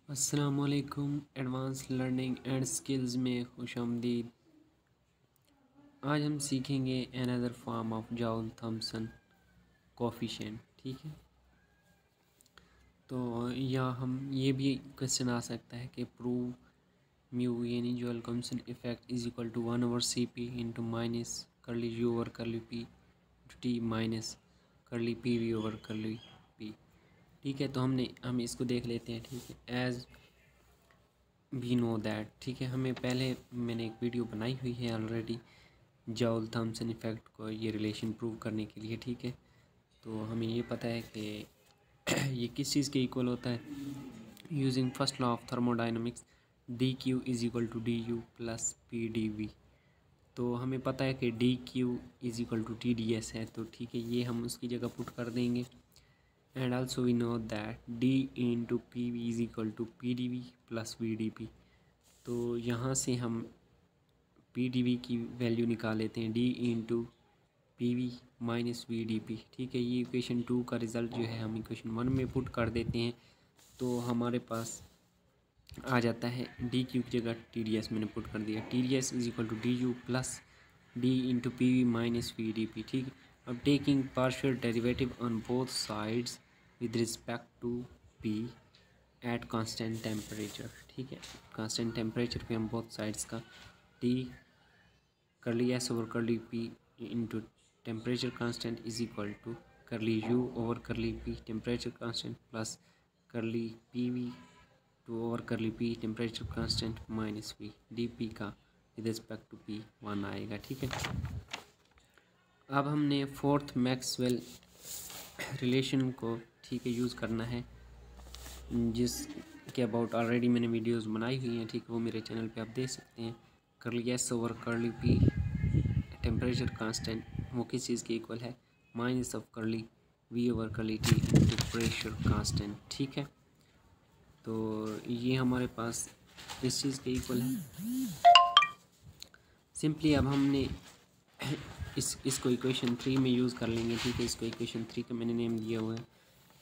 अस्सलामुअलैकुम। Advance learning and skills में खुशामदीद। आज हम सीखेंगे another form of Joule Thomson coefficient. ठीक है, तो या हम ये भी क्वेश्चन आ सकता है कि प्रूव म्यू यानी Joule Thomson effect is equal to 1/CP into minus curly U over curly P into T minus curly P V over curly P. ठीक है, तो हम इसको देख लेते हैं। ठीक है, एज वी नो दैट, ठीक है, मैंने एक वीडियो बनाई हुई है ऑलरेडी जॉल थॉमसन इफ़ेक्ट को ये रिलेशन प्रूव करने के लिए। ठीक है, तो हमें ये पता है कि ये किस चीज़ के इक्वल होता है। Using first law of thermodynamics D Q is equal to D U plus P D V. तो हमें पता है कि D Q is equal to T D S है, तो ठीक है, ये हम उसकी जगह पुट कर देंगे। And also we know that D into P V is equal to P D V plus V D P. तो यहाँ से हम पी डी वी की वैल्यू निकाल लेते हैं, D into P V minus V D P. ठीक है, ये इक्वेशन 2 का रिज़ल्ट जो है हम इक्वेशन 1 में पुट कर देते हैं, तो हमारे पास आ जाता है डी क्यू की जगह टी डी एस मैंने पुट कर दिया। T D S is equal to D U plus D into P V minus V D P. ठीक है, अब taking partial derivative on both sides with respect to P at constant temperature. ठीक है, constant temperature पे हम both sides का T curly S over curly P into temperature constant is equal to curly U over curly P temperature constant plus curly P V to over curly P temperature constant minus P D P का with respect to P 1 आएगा। ठीक है, अब हमने fourth Maxwell relation को, ठीक है, use करना है, जिसके अबाउट ऑलरेडी मैंने वीडियोस बनाई हुई हैं। ठीक है, वो मेरे चैनल पे आप देख सकते हैं। Curly S over curly P temperature constant वो किस चीज़ के इक्वल है, minus of curly V over curly T temperature constant. ठीक है, तो ये हमारे पास इस चीज़ के इक्वल है। सिंपली अब हमने इसको इक्वेशन 3 में यूज़ कर लेंगे। ठीक है, इसको इक्वेशन 3 का मैंने नेम दिया हुआ है,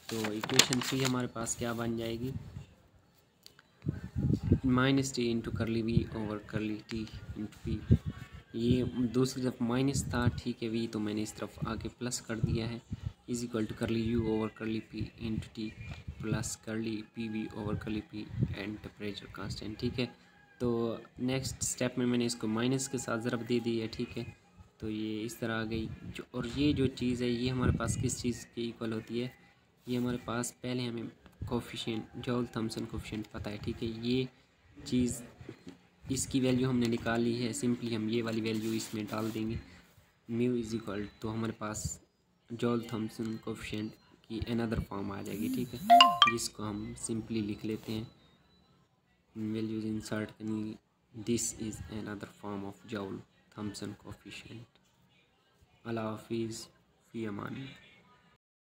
तो इक्वेशन 3 हमारे पास क्या बन जाएगी, minus T into curly V over curly T into P. ये दूसरी तरफ माइनस था, ठीक है, वी तो मैंने इस तरफ आके प्लस कर दिया है, is equal to curly U over curly P into T plus curly P V over curly P and temperature constant. ठीक है, तो नेक्स्ट स्टेप में मैंने इसको माइनस के साथ ज़रब दे दी है। ठीक है, तो ये इस तरह आ गई जो, और ये जो चीज़ है ये हमारे पास किस चीज़ के इक्वल होती है, ये हमारे पास पहले हमें कोफिशिएंट जॉल थॉमसन कोफिशिएंट पता है। ठीक है, ये चीज़ इसकी वैल्यू हमने निकाल ली है, सिंपली हम ये वाली वैल्यू इसमें डाल देंगे, म्यू इज इक्वल तो हमारे पास जॉल थॉमसन कोफिशिएंट की अनदर फॉर्म आ जाएगी। ठीक है, जिसको हम सिंपली लिख लेते हैं, वैल्यूज इंसर्ट करनी, this is another form of Joule Thomson coefficient. अल्लाह हाफिज़, फ़ी अमान।